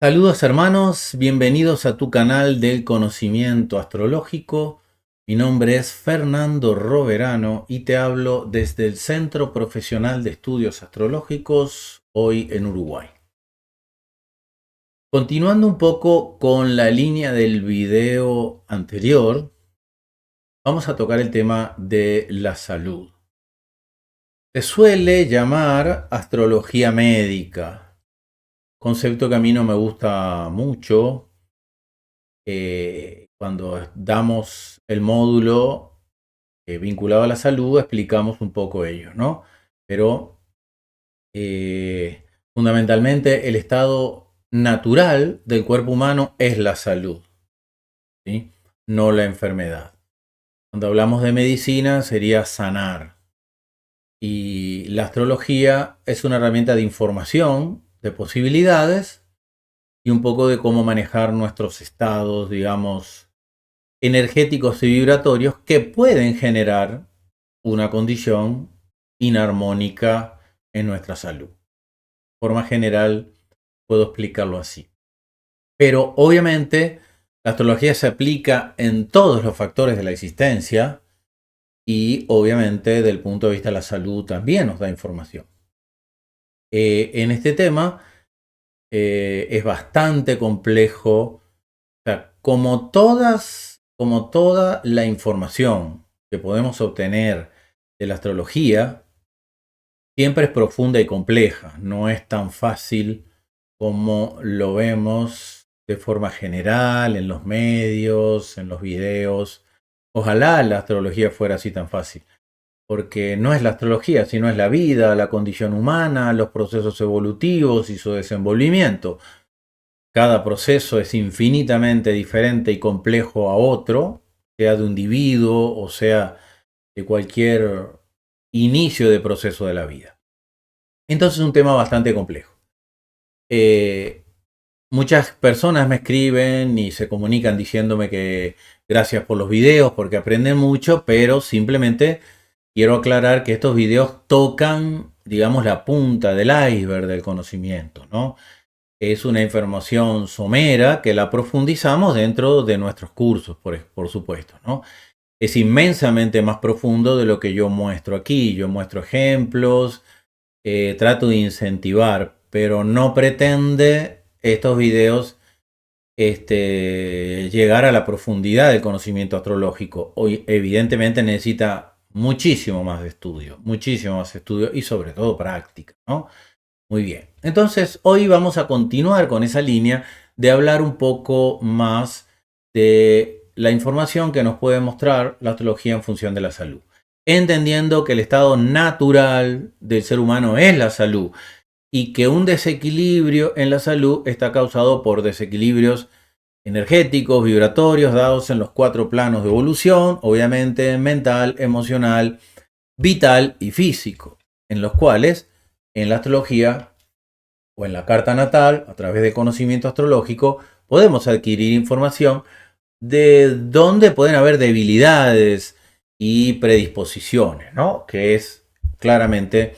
Saludos hermanos, bienvenidos a tu canal del conocimiento astrológico. Mi nombre es Fernando Roverano y te hablo desde el Centro Profesional de Estudios Astrológicos, hoy en Uruguay. Continuando un poco con la línea del video anterior, vamos a tocar el tema de la salud. Se suele llamar astrología médica, concepto que a mí no me gusta mucho. Cuando damos el módulo vinculado a la salud, explicamos un poco ello, ¿no? Pero fundamentalmente el estado natural del cuerpo humano es la salud, ¿sí? No la enfermedad. Cuando hablamos de medicina sería sanar. Y la astrología es una herramienta de información, de posibilidades y un poco de cómo manejar nuestros estados, digamos, energéticos y vibratorios que pueden generar una condición inarmónica en nuestra salud. De forma general, puedo explicarlo así. Pero obviamente, la astrología se aplica en todos los factores de la existencia y obviamente, desde el punto de vista de la salud, también nos da información. En este tema es bastante complejo. O sea, como toda la información que podemos obtener de la astrología, siempre es profunda y compleja. No es tan fácil como lo vemos de forma general en los medios, en los videos. Ojalá la astrología fuera así tan fácil, porque no es la astrología, sino es la vida, la condición humana, los procesos evolutivos y su desenvolvimiento. Cada proceso es infinitamente diferente y complejo a otro, sea de un individuo o sea de cualquier inicio de proceso de la vida. Entonces es un tema bastante complejo. Muchas personas me escriben y se comunican diciéndome que gracias por los videos porque aprenden mucho, pero simplemente quiero aclarar que estos videos tocan, digamos, la punta del iceberg del conocimiento, ¿no? Es una información somera que la profundizamos dentro de nuestros cursos, por supuesto, ¿no? Es inmensamente más profundo de lo que yo muestro aquí. Yo muestro ejemplos, trato de incentivar, pero no pretende estos videos llegar a la profundidad del conocimiento astrológico. Hoy evidentemente necesita muchísimo más estudio y sobre todo práctica, ¿no? Muy bien. Entonces, hoy vamos a continuar con esa línea de hablar un poco más de la información que nos puede mostrar la astrología en función de la salud. Entendiendo que el estado natural del ser humano es la salud y que un desequilibrio en la salud está causado por desequilibrios energéticos, vibratorios, dados en los 4 planos de evolución, obviamente mental, emocional, vital y físico, en los cuales en la astrología o en la carta natal, a través de conocimiento astrológico, podemos adquirir información de dónde pueden haber debilidades y predisposiciones, ¿no? Que es claramente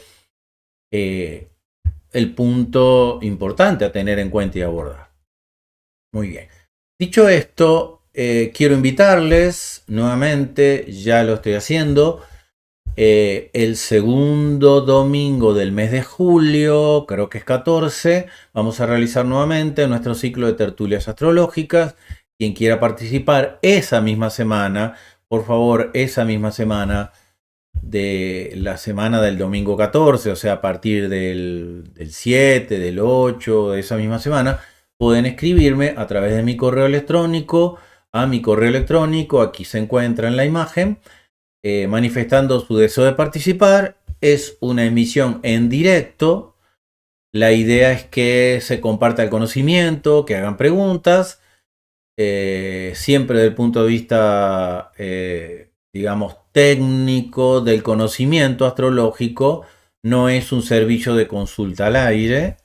el punto importante a tener en cuenta y abordar. Muy bien. Dicho esto, quiero invitarles nuevamente, ya lo estoy haciendo, el segundo domingo del mes de julio, creo que es 14, vamos a realizar nuevamente nuestro ciclo de tertulias astrológicas. Quien quiera participar esa misma semana, por favor, esa misma semana de la semana del domingo 14, o sea, a partir del 7, del 8, de esa misma semana, pueden escribirme a través de mi correo electrónico, a mi correo electrónico, aquí se encuentra en la imagen, manifestando su deseo de participar. Es una emisión en directo. La idea es que se comparta el conocimiento, que hagan preguntas, siempre desde el punto de vista, digamos, técnico del conocimiento astrológico. No es un servicio de consulta al aire,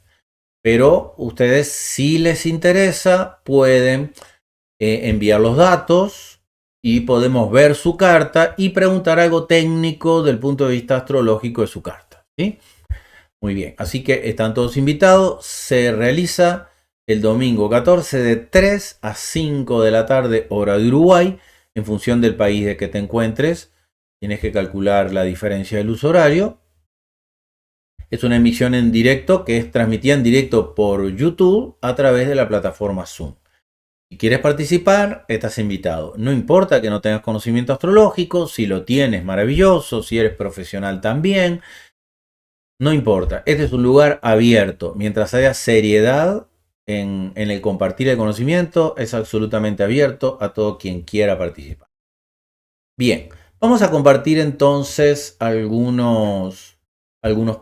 pero ustedes, si les interesa, pueden enviar los datos y podemos ver su carta y preguntar algo técnico del punto de vista astrológico de su carta, ¿sí? Muy bien, así que están todos invitados. Se realiza el domingo 14 de 3 a 5 de la tarde, hora de Uruguay, en función del país de que te encuentres. Tienes que calcular la diferencia del uso horario. Es una emisión en directo que es transmitida en directo por YouTube a través de la plataforma Zoom. Si quieres participar, estás invitado. No importa que no tengas conocimiento astrológico, si lo tienes, maravilloso, si eres profesional también. No importa, este es un lugar abierto. Mientras haya seriedad en el compartir el conocimiento, es absolutamente abierto a todo quien quiera participar. Bien, vamos a compartir entonces algunos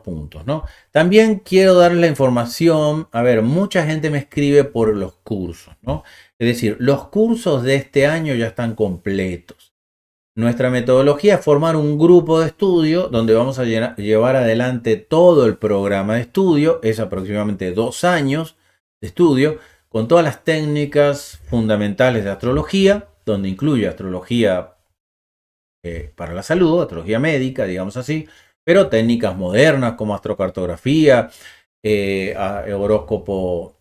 puntos, ¿no? También quiero darles la información. A ver, mucha gente me escribe por los cursos, ¿no? Es decir, los cursos de este año ya están completos. Nuestra metodología es formar un grupo de estudio donde vamos a llevar adelante todo el programa de estudio. Es aproximadamente 2 años de estudio con todas las técnicas fundamentales de astrología, donde incluye astrología para la salud, astrología médica, digamos así, pero técnicas modernas como astrocartografía, horóscopo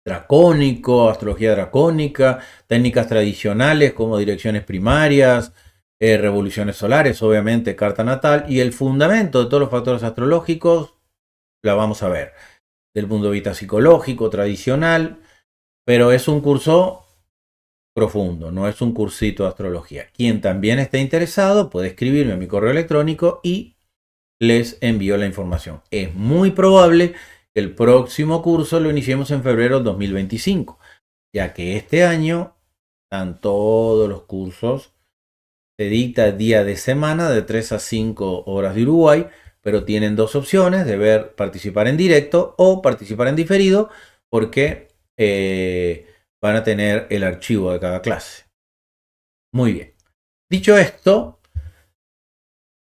dracónico, astrología dracónica, técnicas tradicionales como direcciones primarias, revoluciones solares, obviamente, carta natal, y el fundamento de todos los factores astrológicos la vamos a ver, del punto de vista psicológico, tradicional, pero es un curso profundo, no es un cursito de astrología. Quien también esté interesado puede escribirme a mi correo electrónico y les envío la información. Es muy probable que el próximo curso lo iniciemos en febrero de 2025, ya que este año están todos los cursos. Se dicta día de semana de 3 a 5 horas de Uruguay, pero tienen 2 opciones de participar en directo o participar en diferido, porque van a tener el archivo de cada clase. Muy bien. Dicho esto,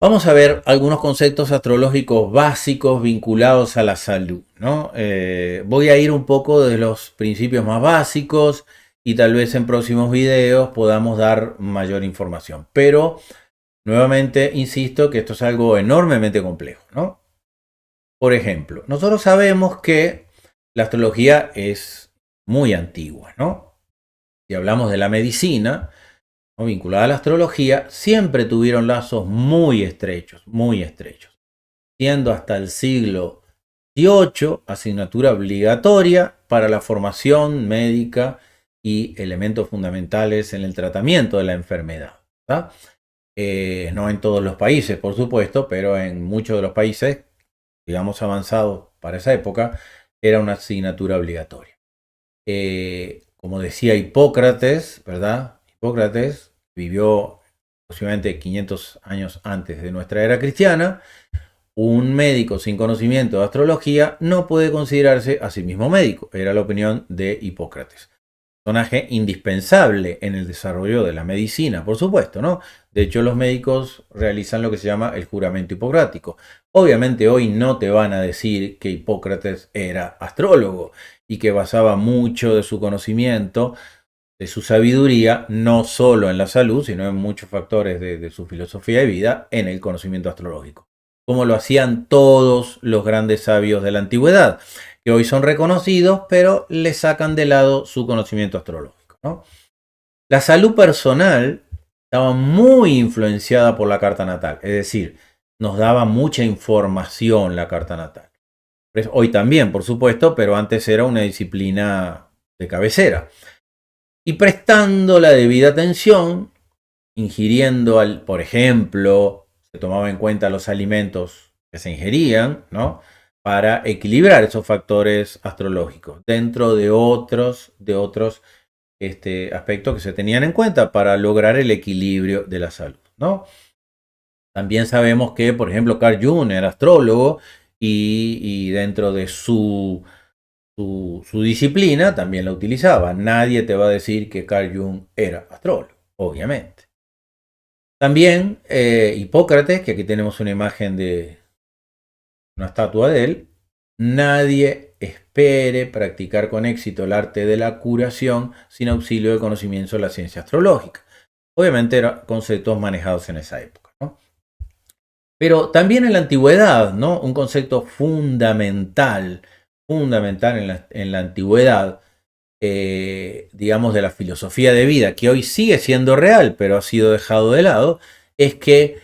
vamos a ver algunos conceptos astrológicos básicos vinculados a la salud, ¿no? Voy a ir un poco de los principios más básicos y tal vez en próximos videos podamos dar mayor información. Pero, nuevamente, insisto que esto es algo enormemente complejo, ¿no? Por ejemplo, nosotros sabemos que la astrología es muy antigua, ¿no? Si hablamos de la medicina, ¿no?, vinculada a la astrología, siempre tuvieron lazos muy estrechos, siendo hasta el siglo XVIII asignatura obligatoria para la formación médica y elementos fundamentales en el tratamiento de la enfermedad, ¿tá? No en todos los países, por supuesto, pero en muchos de los países, digamos, avanzados para esa época, era una asignatura obligatoria. Como decía Hipócrates, ¿verdad? Hipócrates vivió aproximadamente 500 años antes de nuestra era cristiana. Un médico sin conocimiento de astrología no puede considerarse a sí mismo médico. Era la opinión de Hipócrates. Personaje indispensable en el desarrollo de la medicina, por supuesto, ¿no? De hecho, los médicos realizan lo que se llama el juramento hipocrático. Obviamente hoy no te van a decir que Hipócrates era astrólogo y que basaba mucho de su conocimiento, de su sabiduría, no solo en la salud, sino en muchos factores de su filosofía de vida, en el conocimiento astrológico, como lo hacían todos los grandes sabios de la antigüedad, que hoy son reconocidos, pero le sacan de lado su conocimiento astrológico, ¿no? La salud personal estaba muy influenciada por la carta natal, es decir, nos daba mucha información la carta natal. Hoy también, por supuesto, pero antes era una disciplina de cabecera. Y prestando la debida atención, ingiriendo, por ejemplo, se tomaba en cuenta los alimentos que se ingerían, ¿no?, para equilibrar esos factores astrológicos dentro de otros aspectos que se tenían en cuenta para lograr el equilibrio de la salud, ¿no? También sabemos que, por ejemplo, Carl Jung era astrólogo y dentro de su disciplina también la utilizaba. Nadie te va a decir que Carl Jung era astrólogo, obviamente. También Hipócrates, que aquí tenemos una imagen de una estatua de él. Nadie espere practicar con éxito el arte de la curación sin auxilio del conocimiento de la ciencia astrológica. Obviamente eran conceptos manejados en esa época, ¿no? Pero también en la antigüedad, ¿no?, un concepto fundamental fundamental en la antigüedad, digamos, de la filosofía de vida, que hoy sigue siendo real, pero ha sido dejado de lado, es que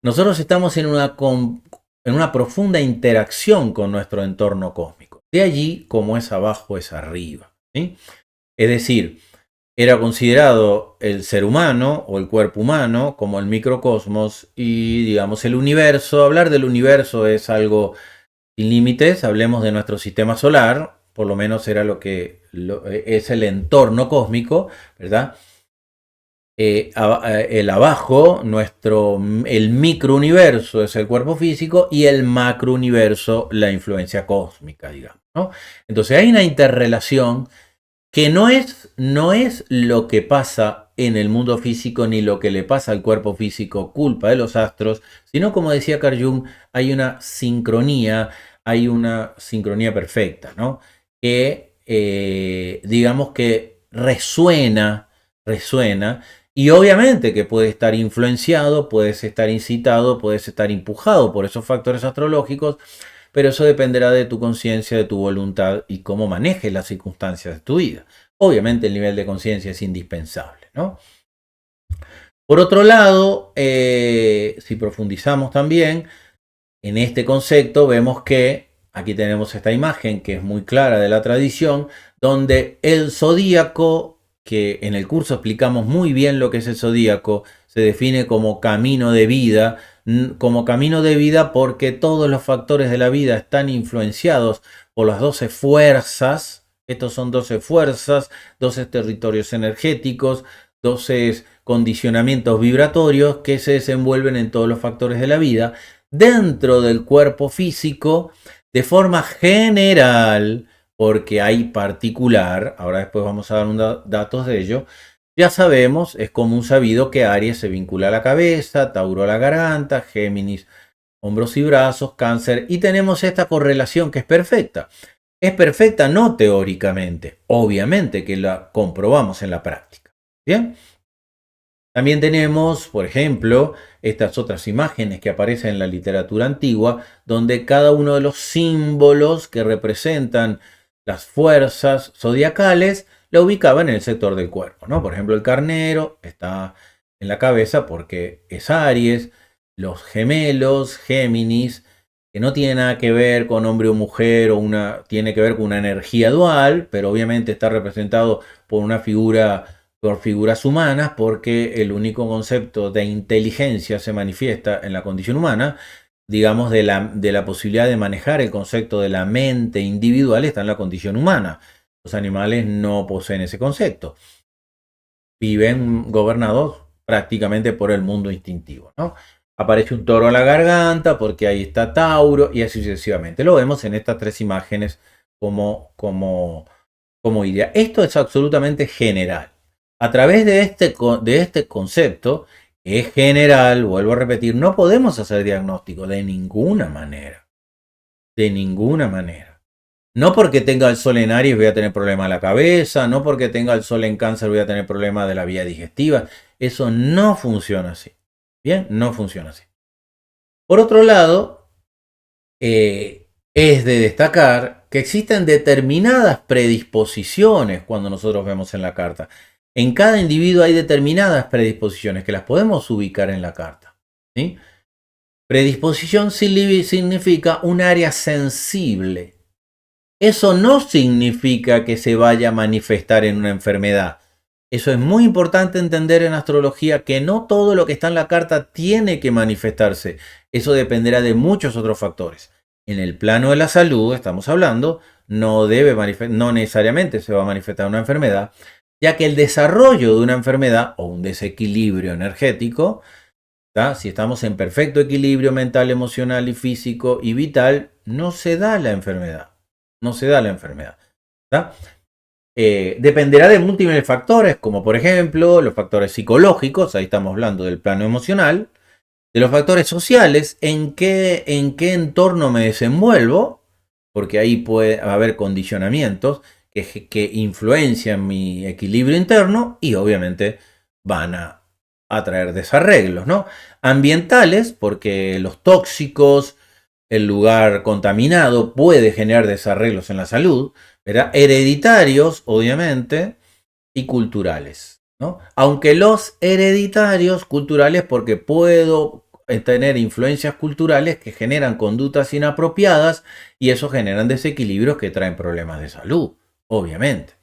nosotros estamos en una profunda interacción con nuestro entorno cósmico. De allí, como es abajo, es arriba, ¿sí? Es decir, era considerado el ser humano o el cuerpo humano como el microcosmos y, digamos, el universo. Hablar del universo es algo sin límites. Hablemos de nuestro sistema solar, por lo menos era es el entorno cósmico, ¿verdad? El abajo, el microuniverso es el cuerpo físico y el macrouniverso la influencia cósmica, digamos, ¿no? Entonces hay una interrelación que no es lo que pasa en el mundo físico ni lo que le pasa al cuerpo físico culpa de los astros, sino, como decía Carl Jung, hay una sincronía perfecta, ¿no? Que digamos que resuena, y obviamente que puede estar influenciado, puedes estar incitado, puedes estar empujado por esos factores astrológicos, pero eso dependerá de tu conciencia, de tu voluntad y cómo manejes las circunstancias de tu vida. Obviamente el nivel de conciencia es indispensable, ¿no? Por otro lado, si profundizamos también en este concepto, vemos que aquí tenemos esta imagen que es muy clara de la tradición, donde el zodíaco, que en el curso explicamos muy bien lo que es el zodíaco, se define como camino de vida, porque todos los factores de la vida están influenciados por las 12 fuerzas. Estos son 12 fuerzas, 12 territorios energéticos, 12 condicionamientos vibratorios que se desenvuelven en todos los factores de la vida dentro del cuerpo físico de forma general, porque hay particular, ahora después vamos a dar datos de ello. Ya sabemos, es común sabido que Aries se vincula a la cabeza, Tauro a la garganta, Géminis hombros y brazos, Cáncer, y tenemos esta correlación que es perfecta. Es perfecta no teóricamente, obviamente que la comprobamos en la práctica. ¿Bien? También tenemos, por ejemplo, estas otras imágenes que aparecen en la literatura antigua, donde cada uno de los símbolos que representan las fuerzas zodiacales la ubicaban en el sector del cuerpo, ¿no? Por ejemplo, el carnero está en la cabeza porque es Aries, los gemelos, Géminis, que no tiene nada que ver con hombre o mujer, tiene que ver con una energía dual, pero obviamente está representado por figuras humanas, porque el único concepto de inteligencia se manifiesta en la condición humana, digamos, de la posibilidad de manejar el concepto de la mente individual está en la condición humana. Los animales no poseen ese concepto. Viven gobernados prácticamente por el mundo instintivo, ¿no? Aparece un toro a la garganta porque ahí está Tauro y así sucesivamente. Lo vemos en estas tres imágenes como idea. Esto es absolutamente general. A través de este concepto, que es general, vuelvo a repetir, no podemos hacer diagnóstico de ninguna manera. De ninguna manera. No porque tenga el sol en Aries voy a tener problema de la cabeza, no porque tenga el sol en Cáncer voy a tener problema de la vía digestiva. Eso no funciona así. Bien, no funciona así. Por otro lado, es de destacar que existen determinadas predisposiciones cuando nosotros vemos en la carta. En cada individuo hay determinadas predisposiciones que las podemos ubicar en la carta, ¿sí? Predisposición significa un área sensible. Eso no significa que se vaya a manifestar en una enfermedad. Eso es muy importante entender en astrología, que no todo lo que está en la carta tiene que manifestarse. Eso dependerá de muchos otros factores. En el plano de la salud, estamos hablando, no necesariamente se va a manifestar una enfermedad, ya que el desarrollo de una enfermedad o un desequilibrio energético, ¿tá? Si estamos en perfecto equilibrio mental, emocional y físico y vital, no se da la enfermedad. No se da la enfermedad. ¿Tá? Dependerá de múltiples factores, como por ejemplo los factores psicológicos, ahí estamos hablando del plano emocional, de los factores sociales, en qué entorno me desenvuelvo, porque ahí puede haber condicionamientos que influencian mi equilibrio interno y obviamente van a traer desarreglos, ¿no? Ambientales, porque los tóxicos, el lugar contaminado puede generar desarreglos en la salud, ¿verdad? Hereditarios, obviamente, y culturales, ¿no? Aunque los hereditarios, culturales, porque puedo tener influencias culturales que generan conductas inapropiadas y eso generan desequilibrios que traen problemas de salud, obviamente.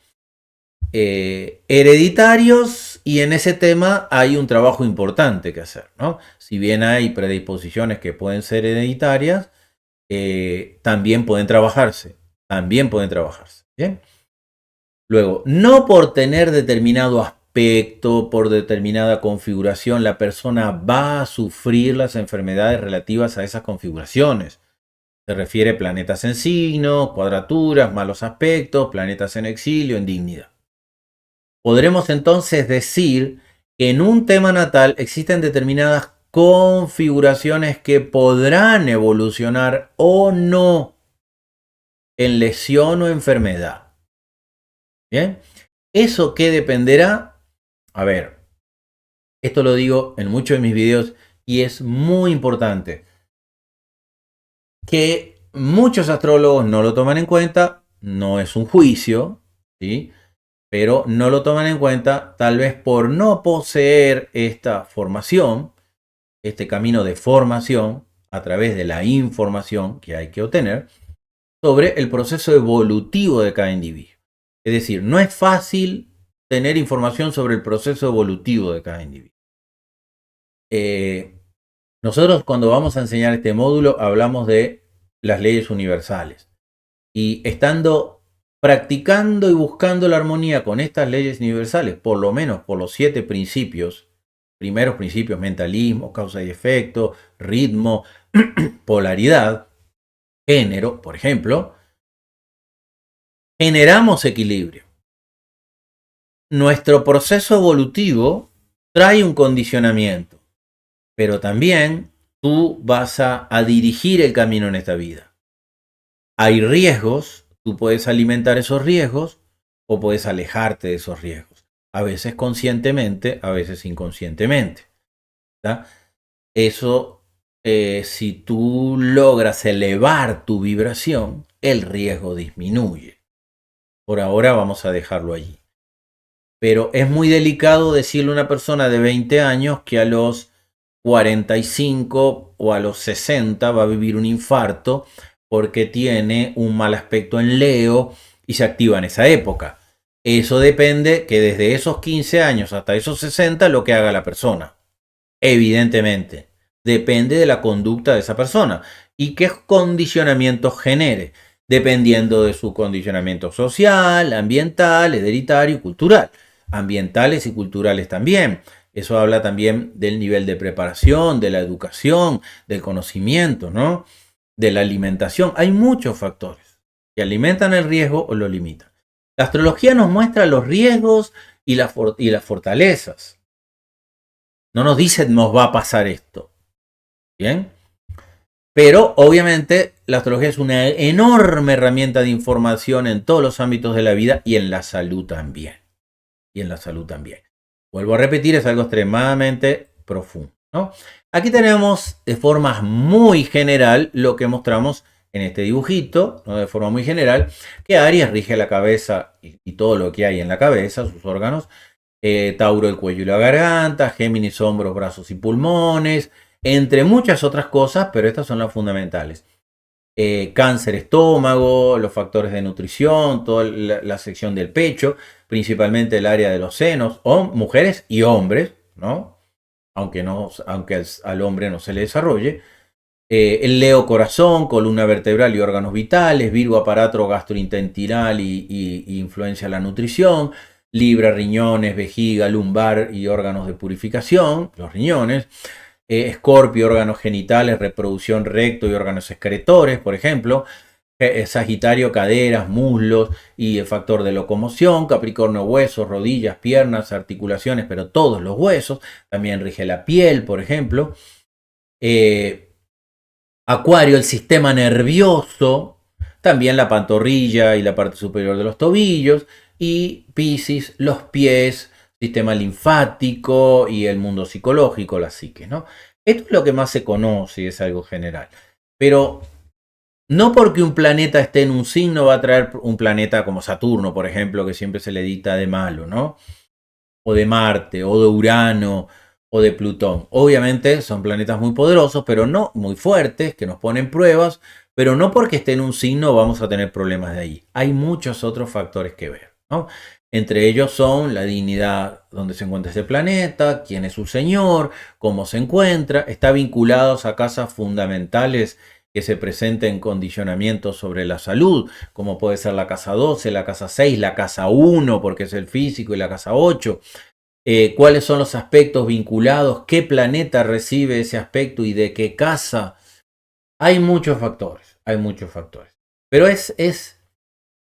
Hereditarios, y en ese tema hay un trabajo importante que hacer, ¿no? Si bien hay predisposiciones que pueden ser hereditarias, también pueden trabajarse, ¿bien? Luego, no por tener determinado aspecto, por determinada configuración, la persona va a sufrir las enfermedades relativas a esas configuraciones. Se refiere a planetas en signo, cuadraturas, malos aspectos, planetas en exilio, en dignidad. Podremos entonces decir que en un tema natal existen determinadas configuraciones que podrán evolucionar o no en lesión o enfermedad. ¿Bien? ¿Eso qué dependerá? A ver, esto lo digo en muchos de mis videos y es muy importante que muchos astrólogos no lo toman en cuenta, no es un juicio, ¿sí? Pero no lo toman en cuenta tal vez por no poseer esta formación, este camino de formación a través de la información que hay que obtener sobre el proceso evolutivo de cada individuo. Es decir, no es fácil tener información sobre el proceso evolutivo de cada individuo. Nosotros cuando vamos a enseñar este módulo hablamos de las leyes universales y estando practicando y buscando la armonía con estas leyes universales, por lo menos por los 7 principios, primeros principios: mentalismo, causa y efecto, ritmo, polaridad, género, por ejemplo, generamos equilibrio. Nuestro proceso evolutivo trae un condicionamiento, pero también tú vas a dirigir el camino en esta vida. Hay riesgos, tú puedes alimentar esos riesgos o puedes alejarte de esos riesgos. A veces conscientemente, a veces inconscientemente. ¿Tá? Eso, si tú logras elevar tu vibración, el riesgo disminuye. Por ahora vamos a dejarlo allí. Pero es muy delicado decirle a una persona de 20 años que a los 45 o a los 60 va a vivir un infarto porque tiene un mal aspecto en Leo y se activa en esa época. Eso depende que desde esos 15 años hasta esos 60 lo que haga la persona. Evidentemente, depende de la conducta de esa persona y qué condicionamiento genere, dependiendo de su condicionamiento social, ambiental, hereditario y cultural. Ambientales y culturales también. Eso habla también del nivel de preparación, de la educación, del conocimiento, ¿no? De la alimentación. Hay muchos factores que alimentan el riesgo o lo limitan. La astrología nos muestra los riesgos y las fortalezas. No nos dice nos va a pasar esto. ¿Bien? Pero obviamente la astrología es una enorme herramienta de información en todos los ámbitos de la vida y en la salud también. Vuelvo a repetir, es algo extremadamente profundo, ¿no? Aquí tenemos de forma muy general lo que mostramos en este dibujito, ¿no? De forma muy general, que Aries rige la cabeza y todo lo que hay en la cabeza, sus órganos. Tauro el cuello y la garganta, Géminis hombros, brazos y pulmones, entre muchas otras cosas, pero estas son las fundamentales. Cáncer estómago, los factores de nutrición, toda la sección del pecho, principalmente el área de los senos, mujeres y hombres, ¿no? Aunque al hombre no se le desarrolle. El Leo corazón, columna vertebral y órganos vitales, Virgo aparato gastrointestinal y influencia la nutrición, Libra riñones, vejiga, lumbar y órganos de purificación, los riñones. Escorpio, órganos genitales, reproducción, recto y órganos excretores, por ejemplo. Sagitario, caderas, muslos y el factor de locomoción. Capricornio, huesos, rodillas, piernas, articulaciones, pero todos los huesos. También rige la piel, por ejemplo. Acuario, el sistema nervioso. También la pantorrilla y la parte superior de los tobillos. Y Piscis, los pies, sistema linfático y el mundo psicológico, la psique, ¿no? Esto es lo que más se conoce y es algo general. Pero No porque un planeta esté en un signo va a traer un planeta como Saturno, por ejemplo, que siempre se le dicta de malo, ¿no? O de Marte, o de Urano, o de Plutón. Obviamente son planetas muy poderosos, pero no muy fuertes, que nos ponen pruebas, pero no porque esté en un signo vamos a tener problemas de ahí. Hay muchos otros factores que ver, ¿no? Entre ellos son la dignidad donde se encuentra ese planeta, quién es su señor, cómo se encuentra, está vinculados a casas fundamentales que se presenten condicionamientos sobre la salud, como puede ser la casa 12, la casa 6, la casa 1, porque es el físico, y la casa 8. Cuáles son los aspectos vinculados, qué planeta recibe ese aspecto y de qué casa. Hay muchos factores, hay muchos factores. Pero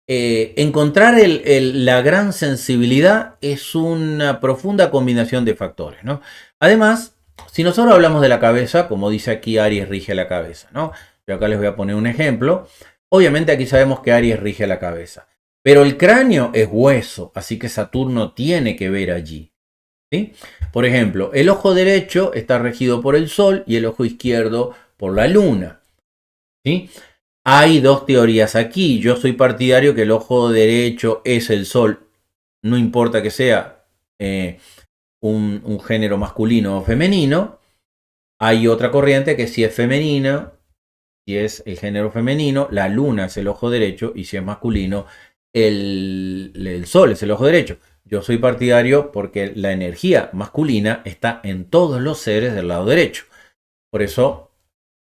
encontrar la gran sensibilidad es una profunda combinación de factores, ¿no? Además, si nosotros hablamos de la cabeza, como dice aquí, Aries rige la cabeza, ¿no? Yo acá les voy a poner un ejemplo. Obviamente aquí sabemos que Aries rige la cabeza, pero el cráneo es hueso, así que Saturno tiene que ver allí, ¿sí? Por ejemplo, el ojo derecho está regido por el Sol y el ojo izquierdo por la Luna, ¿sí? Hay dos teorías aquí. Yo soy partidario que el ojo derecho es el Sol, no importa que sea un género masculino o femenino. Hay otra corriente que si es femenina, si es el género femenino, la luna es el ojo derecho y si es masculino, el Sol es el ojo derecho. Yo soy partidario porque la energía masculina está en todos los seres del lado derecho. Por eso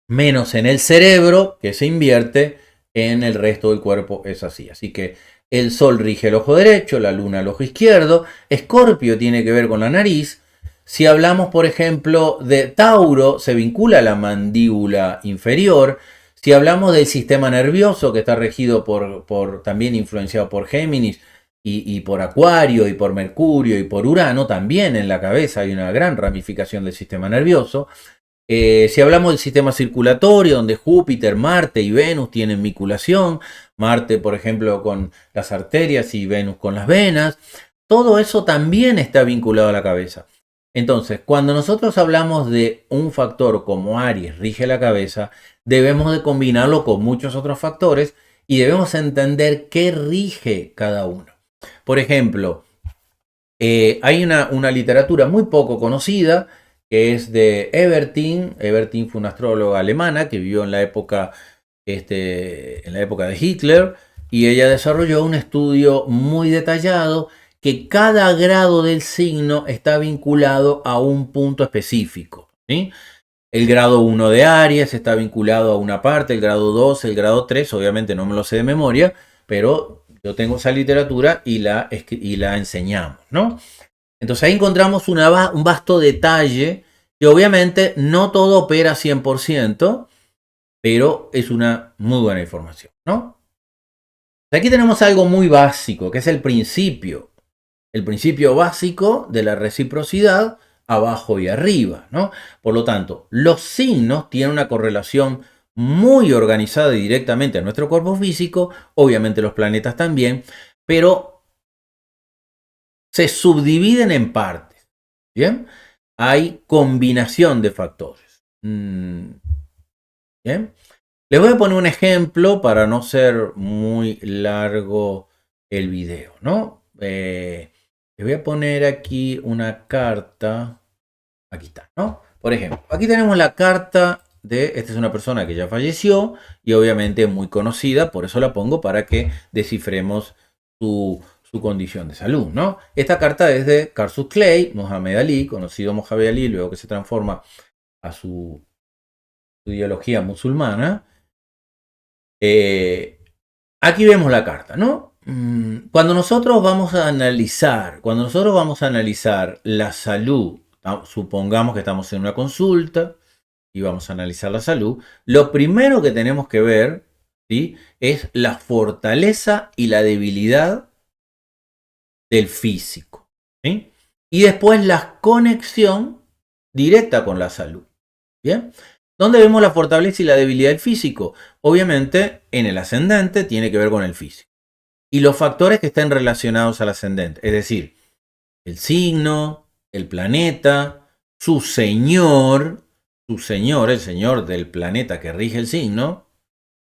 menos en el cerebro, que se invierte, en el resto del cuerpo es así. Así que el Sol rige el ojo derecho, la Luna el ojo izquierdo, Escorpio tiene que ver con la nariz. Si hablamos, por ejemplo, de Tauro, se vincula a la mandíbula inferior. Si hablamos del sistema nervioso, que está regido también influenciado por Géminis y por Acuario y por Mercurio y por Urano, también en la cabeza hay una gran ramificación del sistema nervioso. Si hablamos del sistema circulatorio, donde Júpiter, Marte y Venus tienen vinculación, Marte, por ejemplo, con las arterias y Venus con las venas, todo eso también está vinculado a la cabeza. Entonces, cuando nosotros hablamos de un factor como Aries rige la cabeza, debemos de combinarlo con muchos otros factores y debemos entender qué rige cada uno. Por ejemplo, hay una literatura muy poco conocida que es de Ebertin. Ebertin fue una astróloga alemana que vivió en la época de Hitler, y ella desarrolló un estudio muy detallado que cada grado del signo está vinculado a un punto específico, ¿sí? El grado 1 de Aries está vinculado a una parte, el grado 2, el grado 3, obviamente no me lo sé de memoria, pero yo tengo esa literatura y la enseñamos, ¿no? Entonces ahí encontramos un vasto detalle que obviamente no todo opera 100%, pero es una muy buena información, ¿no? Aquí tenemos algo muy básico, que es el principio básico de la reciprocidad abajo y arriba, ¿no? Por lo tanto, los signos tienen una correlación muy organizada y directamente a nuestro cuerpo físico, obviamente los planetas también, pero se subdividen en partes, ¿bien? Hay combinación de factores. ¿Bien? Les voy a poner un ejemplo para no ser muy largo el video, ¿no? Les voy a poner aquí una carta. Aquí está, ¿no? Por ejemplo, aquí tenemos la carta esta es una persona que ya falleció y obviamente muy conocida, por eso la pongo para que descifremos su condición de salud, ¿no? Esta carta es de Cassius Clay, Mohamed Ali, conocido Mohamed Ali, luego que se transforma a su ideología musulmana. Aquí vemos la carta, ¿no? Cuando nosotros vamos a analizar la salud, supongamos que estamos en una consulta y vamos a analizar la salud, lo primero que tenemos que ver, ¿sí?, es la fortaleza y la debilidad del físico, ¿sí? Y después la conexión directa con la salud, ¿bien? ¿Dónde vemos la fortaleza y la debilidad del físico? Obviamente en el ascendente tiene que ver con el físico. Y los factores que estén relacionados al ascendente, es decir, el signo, el planeta, su señor, el señor del planeta que rige el signo,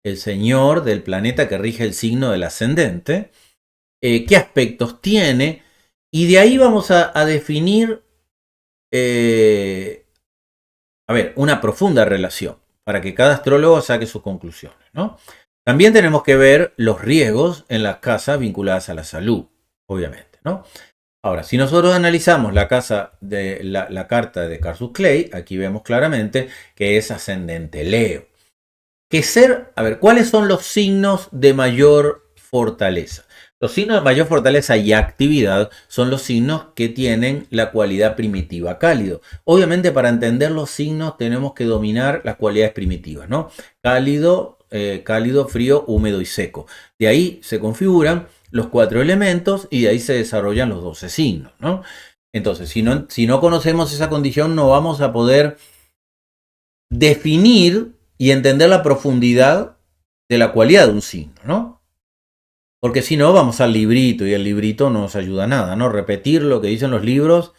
el señor del planeta que rige el signo del ascendente, qué aspectos tiene, y de ahí vamos a definir, una profunda relación, para que cada astrólogo saque sus conclusiones, ¿no? También tenemos que ver los riesgos en las casas vinculadas a la salud, obviamente, ¿no? Ahora, si nosotros analizamos la casa de la carta de Cassius Clay, aquí vemos claramente que es ascendente Leo. ¿Cuáles son los signos de mayor fortaleza? Los signos de mayor fortaleza y actividad son los signos que tienen la cualidad primitiva cálido. Obviamente, para entender los signos tenemos que dominar las cualidades primitivas, ¿no? Cálido, frío, húmedo y seco. De ahí se configuran los 4 elementos y de ahí se desarrollan los 12 signos, ¿no? Entonces, si no conocemos esa condición, no vamos a poder definir y entender la profundidad de la cualidad de un signo, ¿no? Porque si no, vamos al librito y el librito no nos ayuda a nada, ¿no? Repetir lo que dicen los libros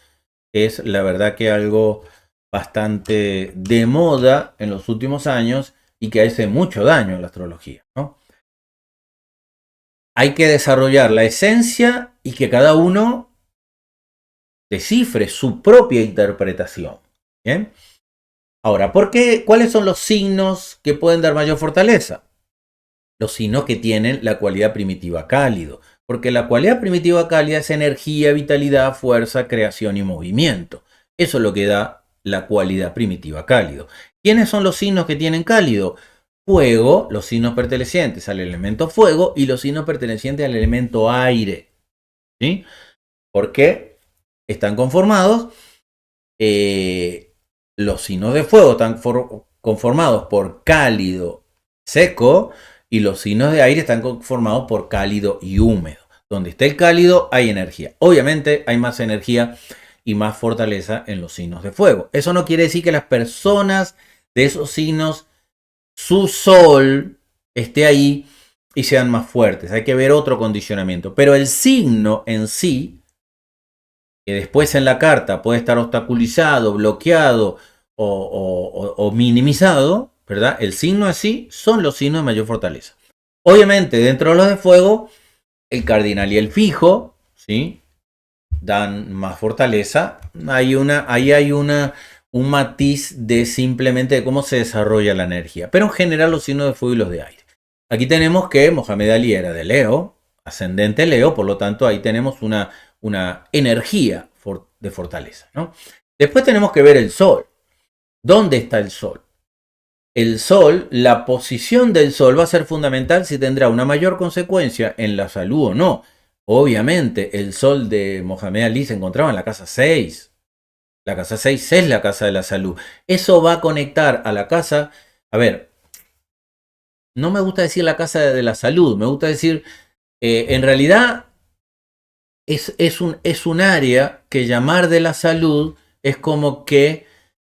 es la verdad que algo bastante de moda en los últimos años y que hace mucho daño a la astrología, ¿no? Hay que desarrollar la esencia y que cada uno descifre su propia interpretación, ¿bien? Ahora, ¿cuáles son los signos que pueden dar mayor fortaleza? Los signos que tienen la cualidad primitiva cálido. Porque la cualidad primitiva cálida es energía, vitalidad, fuerza, creación y movimiento. Eso es lo que da la cualidad primitiva cálido. ¿Quiénes son los signos que tienen cálido? Fuego, los signos pertenecientes al elemento fuego y los signos pertenecientes al elemento aire. ¿Sí? Porque están conformados, los signos de fuego están conformados por cálido, seco, y los signos de aire están conformados por cálido y húmedo. Donde esté el cálido hay energía. Obviamente hay más energía y más fortaleza en los signos de fuego. Eso no quiere decir que las personas de esos signos, su sol esté ahí y sean más fuertes. Hay que ver otro condicionamiento. Pero el signo en sí, que después en la carta puede estar obstaculizado, bloqueado o minimizado, ¿verdad? El signo así son los signos de mayor fortaleza. Obviamente, dentro de los de fuego, el cardinal y el fijo, ¿sí? Dan más fortaleza. Ahí hay un matiz de simplemente de cómo se desarrolla la energía. Pero en general los signos de fuego y los de aire. Aquí tenemos que Mohamed Ali era de Leo, ascendente Leo, por lo tanto ahí tenemos una energía de fortaleza, ¿no? Después tenemos que ver el sol. ¿Dónde está el sol? El sol, la posición del sol va a ser fundamental si tendrá una mayor consecuencia en la salud o no. Obviamente, el sol de Mohamed Ali se encontraba en la casa 6. La casa 6 es la casa de la salud. Eso va a conectar a la casa. A ver, no me gusta decir la casa de la salud, me gusta decir, en realidad, es un área que llamar de la salud es como que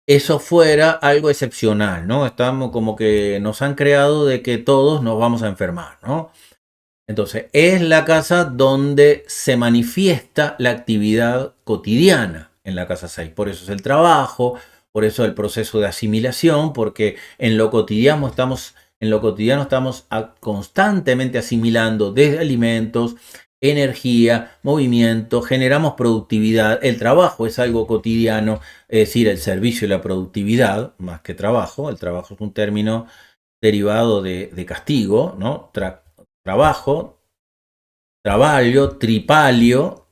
eso fuera algo excepcional, ¿no? Estamos como que nos han creado de que todos nos vamos a enfermar, ¿no? Entonces, es la casa donde se manifiesta la actividad cotidiana en la casa 6. Por eso es el trabajo, por eso el proceso de asimilación, porque en lo cotidiano estamos constantemente asimilando desde alimentos, energía, movimiento, generamos productividad. El trabajo es algo cotidiano, es decir, el servicio y la productividad, más que trabajo. El trabajo es un término derivado de castigo, ¿no? Trabajo, trabalho, tripalio,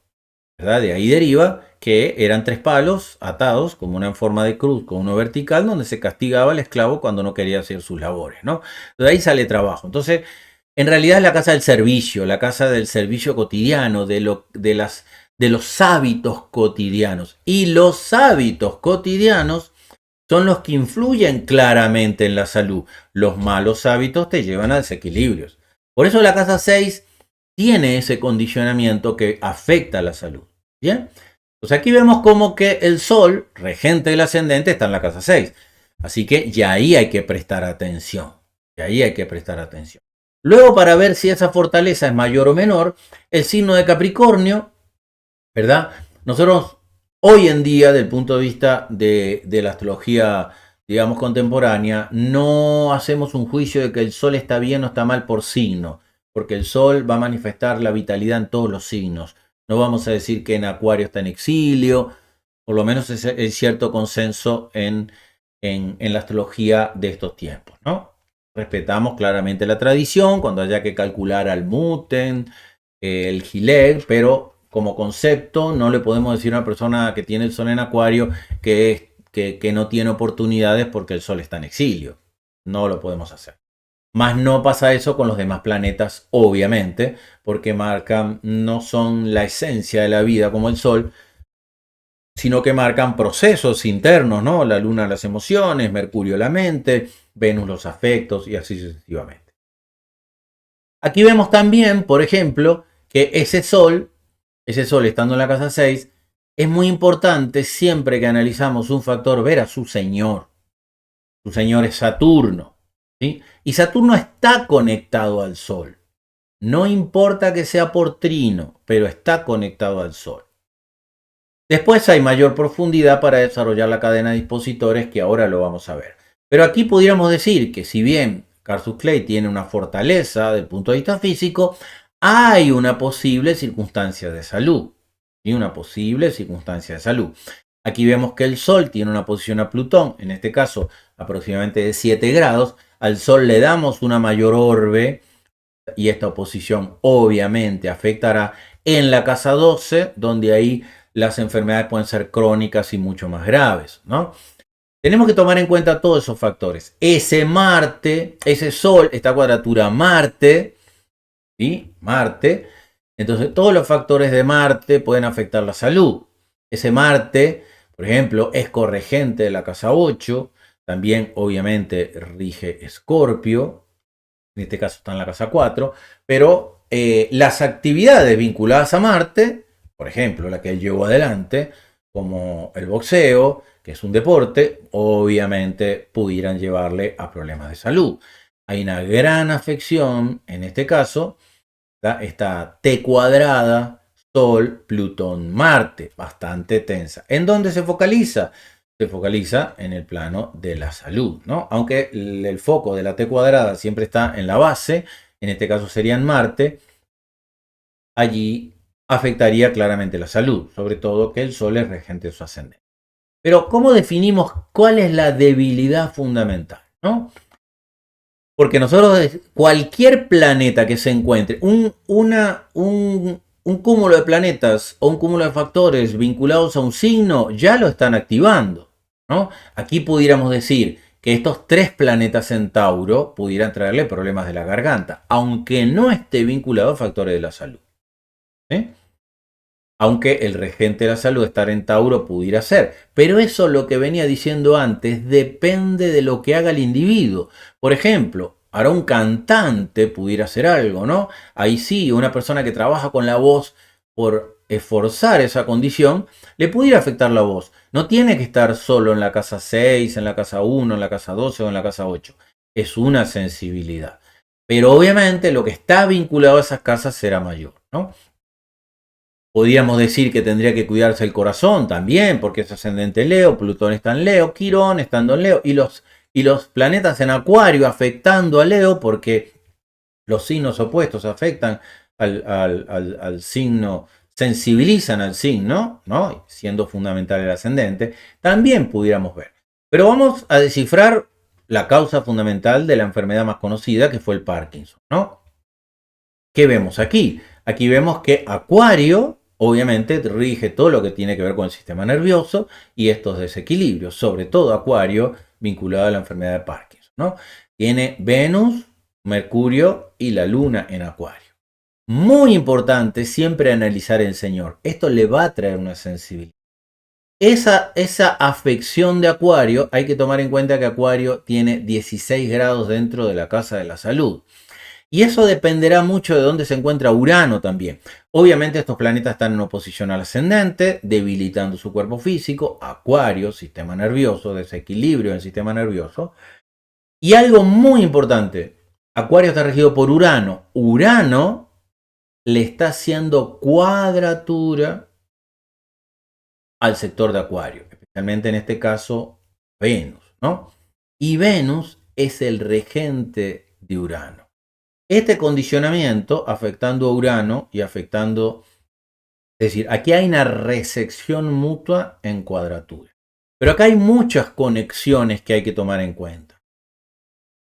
¿verdad? De ahí deriva que eran 3 palos atados como una en forma de cruz con uno vertical donde se castigaba al esclavo cuando no quería hacer sus labores, ¿no? De ahí sale trabajo. Entonces, en realidad es la casa del servicio cotidiano, de los hábitos cotidianos. Y los hábitos cotidianos son los que influyen claramente en la salud. Los malos hábitos te llevan a desequilibrios. Por eso la casa 6 tiene ese condicionamiento que afecta a la salud. ¿Bien? Pues aquí vemos como que el sol, regente del ascendente, está en la casa 6. Así que ya ahí hay que prestar atención. Luego, para ver si esa fortaleza es mayor o menor, el signo de Capricornio, ¿verdad? Nosotros hoy en día, del punto de vista de la astrología digamos, contemporánea, no hacemos un juicio de que el Sol está bien o está mal por signo, porque el Sol va a manifestar la vitalidad en todos los signos. No vamos a decir que en Acuario está en exilio, por lo menos es cierto consenso en la astrología de estos tiempos, ¿no? Respetamos claramente la tradición, cuando haya que calcular al Muten, el Gileg, pero como concepto no le podemos decir a una persona que tiene el Sol en Acuario que no tiene oportunidades porque el Sol está en exilio. No lo podemos hacer. Más no pasa eso con los demás planetas, obviamente, porque marcan, no son la esencia de la vida como el Sol, sino que marcan procesos internos, ¿no? La Luna las emociones, Mercurio la mente, Venus los afectos y así sucesivamente. Aquí vemos también, por ejemplo, que ese Sol estando en la casa 6, es muy importante siempre que analizamos un factor ver a su señor. Su señor es Saturno, ¿sí? Y Saturno está conectado al Sol. No importa que sea por trino, pero está conectado al Sol. Después hay mayor profundidad para desarrollar la cadena de dispositores, que ahora lo vamos a ver. Pero aquí pudiéramos decir que si bien Casus Clay tiene una fortaleza desde el punto de vista físico, hay una posible circunstancia de salud. Y una posible circunstancia de salud. Aquí vemos que el Sol tiene una posición a Plutón, en este caso aproximadamente de 7 grados. Al Sol le damos una mayor orbe y esta oposición obviamente afectará en la casa 12, donde ahí las enfermedades pueden ser crónicas y mucho más graves, ¿no? Tenemos que tomar en cuenta todos esos factores. Ese Marte, ese Sol, esta cuadratura Marte, ¿sí? Marte. Entonces, todos los factores de Marte pueden afectar la salud. Ese Marte, por ejemplo, es corregente de la casa 8. También, obviamente, rige Escorpio. En este caso está en la casa 4. Pero las actividades vinculadas a Marte, por ejemplo, la que él llevó adelante, como el boxeo, que es un deporte, obviamente pudieran llevarle a problemas de salud. Hay una gran afección, en este caso, esta T cuadrada, Sol, Plutón, Marte, bastante tensa. ¿En dónde se focaliza? Se focaliza en el plano de la salud, ¿no? Aunque el foco de la T cuadrada siempre está en la base, en este caso sería en Marte, allí afectaría claramente la salud, sobre todo que el Sol es regente de su ascendente. Pero, ¿cómo definimos cuál es la debilidad fundamental? ¿No? Porque nosotros, cualquier planeta que se encuentre, un cúmulo de planetas o un cúmulo de factores vinculados a un signo, ya lo están activando, ¿no? Aquí pudiéramos decir que estos 3 planetas en Tauro pudieran traerle problemas de la garganta, aunque no esté vinculado a factores de la salud. ¿Sí? Aunque el regente de la salud estar en Tauro pudiera ser. Pero eso, lo que venía diciendo antes, depende de lo que haga el individuo. Por ejemplo, ahora un cantante pudiera hacer algo, ¿no? Ahí sí, una persona que trabaja con la voz por esforzar esa condición, le pudiera afectar la voz. No tiene que estar solo en la casa 6, en la casa 1, en la casa 12 o en la casa 8. Es una sensibilidad. Pero obviamente lo que está vinculado a esas casas será mayor, ¿no? Podríamos decir que tendría que cuidarse el corazón también, porque es ascendente Leo, Plutón está en Leo, Quirón estando en Leo, y los planetas en Acuario afectando a Leo, porque los signos opuestos afectan al signo, sensibilizan al signo, ¿no? Siendo fundamental el ascendente, también pudiéramos ver. Pero vamos a descifrar la causa fundamental de la enfermedad más conocida, que fue el Parkinson, ¿no? ¿Qué vemos aquí? Aquí vemos que Acuario obviamente rige todo lo que tiene que ver con el sistema nervioso y estos desequilibrios, sobre todo Acuario vinculado a la enfermedad de Parkinson, ¿no? Tiene Venus, Mercurio y la Luna en Acuario. Muy importante siempre analizar el Señor. Esto le va a traer una sensibilidad. Esa afección de Acuario, hay que tomar en cuenta que Acuario tiene 16 grados dentro de la casa de la salud. Y eso dependerá mucho de dónde se encuentra Urano también. Obviamente estos planetas están en oposición al ascendente, debilitando su cuerpo físico, Acuario, sistema nervioso, desequilibrio en el sistema nervioso. Y algo muy importante, Acuario está regido por Urano. Urano le está haciendo cuadratura al sector de Acuario, especialmente en este caso Venus, ¿no? y Venus es el regente de Urano. Este condicionamiento afectando a Urano y afectando, es decir, aquí hay una resección mutua en cuadratura. Pero acá hay muchas conexiones que hay que tomar en cuenta.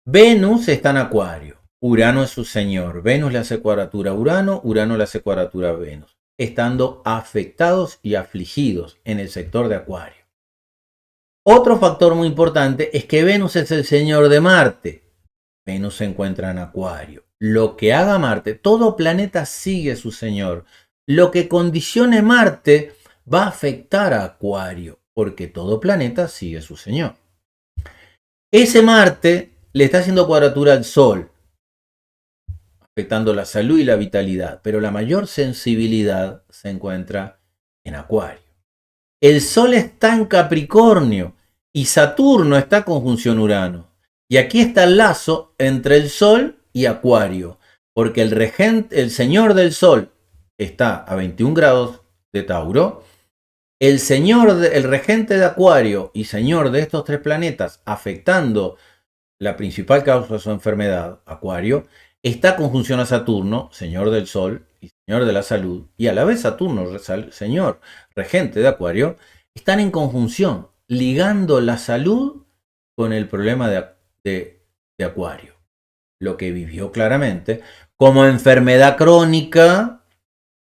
Venus está en Acuario, Urano es su señor, Venus le hace cuadratura a Urano, Urano le hace cuadratura a Venus, estando afectados y afligidos en el sector de Acuario. Otro factor muy importante es que Venus es el señor de Marte. Venus se encuentra en Acuario. Lo que haga Marte, todo planeta sigue su señor. Lo que condicione Marte va a afectar a Acuario, porque todo planeta sigue su señor. Ese Marte le está haciendo cuadratura al Sol, afectando la salud y la vitalidad, pero la mayor sensibilidad se encuentra en Acuario. El Sol está en Capricornio y Saturno está en conjunción Urano. Y aquí está el lazo entre el Sol y Acuario, porque el señor del Sol está a 21 grados de Tauro. El regente de Acuario y señor de estos tres planetas, afectando la principal causa de su enfermedad, Acuario, está conjunción a Saturno, señor del Sol y señor de la salud, y a la vez Saturno, señor regente de Acuario, están en conjunción, ligando la salud con el problema de Acuario. Lo que vivió claramente como enfermedad crónica,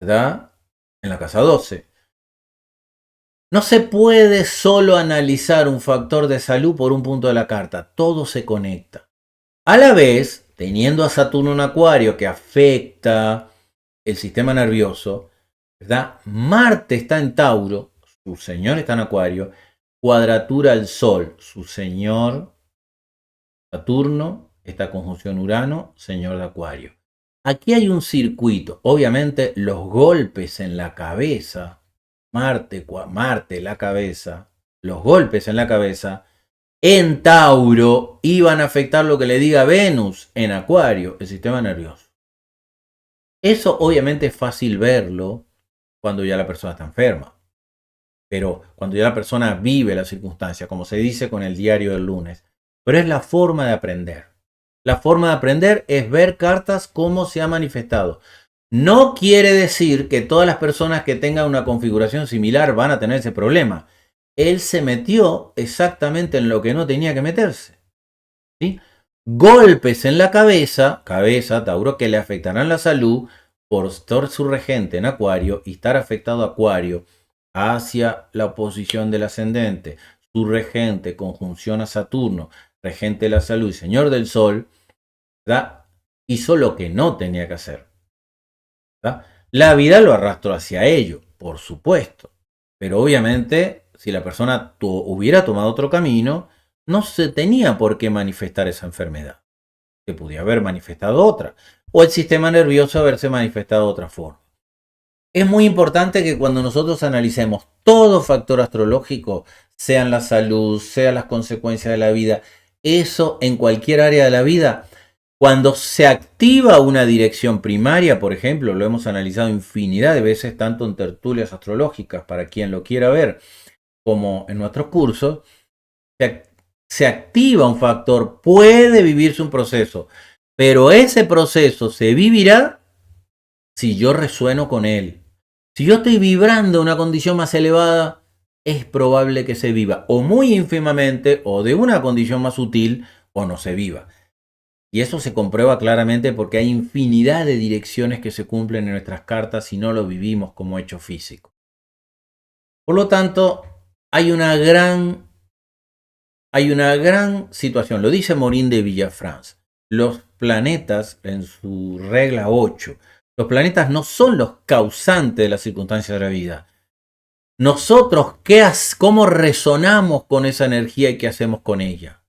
¿verdad?, en la casa 12. No se puede solo analizar un factor de salud por un punto de la carta, todo se conecta. A la vez, teniendo a Saturno en Acuario que afecta el sistema nervioso, ¿verdad? Marte está en Tauro, su señor está en Acuario, cuadratura al Sol, su señor Saturno, esta conjunción Urano, señor de Acuario. Aquí hay un circuito, obviamente los golpes en la cabeza, Marte, la cabeza, los golpes en la cabeza, en Tauro iban a afectar lo que le diga Venus en Acuario, el sistema nervioso. Eso obviamente es fácil verlo cuando ya la persona está enferma. Pero cuando ya la persona vive la circunstancia, como se dice con el diario del lunes. Pero es la forma de aprender. La forma de aprender es ver cartas cómo se ha manifestado. No quiere decir que todas las personas que tengan una configuración similar van a tener ese problema. Él se metió exactamente en lo que no tenía que meterse. ¿Sí? Golpes en la cabeza, Tauro, que le afectarán la salud por estar su regente en Acuario y estar afectado Acuario hacia la oposición del ascendente. Su regente, conjunción a Saturno, regente de la salud y señor del Sol, ¿verdad?, hizo lo que no tenía que hacer. ¿Verdad? La vida lo arrastró hacia ello, por supuesto. Pero obviamente, si la persona hubiera tomado otro camino, no se tenía por qué manifestar esa enfermedad. Se podía haber manifestado otra. O el sistema nervioso haberse manifestado de otra forma. Es muy importante que cuando nosotros analicemos todo factor astrológico, sean la salud, sean las consecuencias de la vida, eso en cualquier área de la vida, cuando se activa una dirección primaria, por ejemplo, lo hemos analizado infinidad de veces, tanto en tertulias astrológicas, para quien lo quiera ver, como en nuestros cursos, se activa un factor, puede vivirse un proceso, pero ese proceso se vivirá si yo resueno con él. Si yo estoy vibrando una condición más elevada, es probable que se viva o muy ínfimamente o de una condición más sutil o no se viva. Y eso se comprueba claramente porque hay infinidad de direcciones que se cumplen en nuestras cartas si no lo vivimos como hecho físico. Por lo tanto, hay una gran situación. Lo dice Morin de Villafrance. Los planetas, en su regla 8, los planetas no son los causantes de las circunstancias de la vida. Nosotros, ¿cómo resonamos con esa energía y qué hacemos con ella?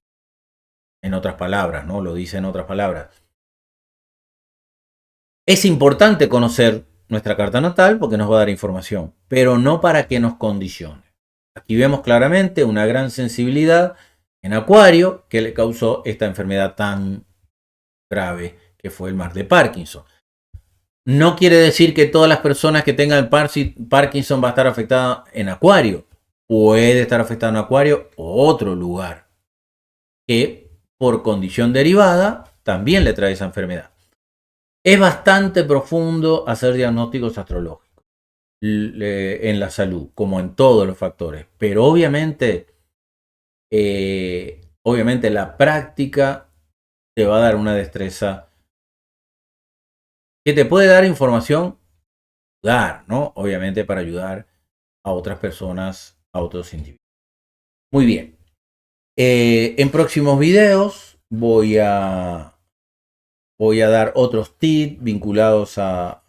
En otras palabras, ¿no? Lo dice en otras palabras. Es importante conocer nuestra carta natal porque nos va a dar información, pero no para que nos condicione. Aquí vemos claramente una gran sensibilidad en Acuario que le causó esta enfermedad tan grave que fue el mal de Parkinson. No quiere decir que todas las personas que tengan Parkinson va a estar afectada en Acuario. Puede estar afectada en Acuario o otro lugar. que por condición derivada también le trae esa enfermedad. Es bastante profundo hacer diagnósticos astrológicos en la salud, como en todos los factores, pero obviamente la práctica te va a dar una destreza que te puede dar información, ¿no? Obviamente para ayudar a otras personas, a otros individuos. Muy bien. En próximos videos voy a dar otros tips vinculados a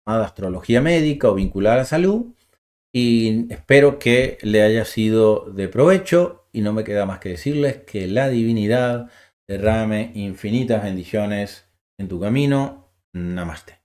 la astrología médica o vinculada a la salud. Y espero que le haya sido de provecho. Y no me queda más que decirles que la divinidad derrame infinitas bendiciones en tu camino. Namaste.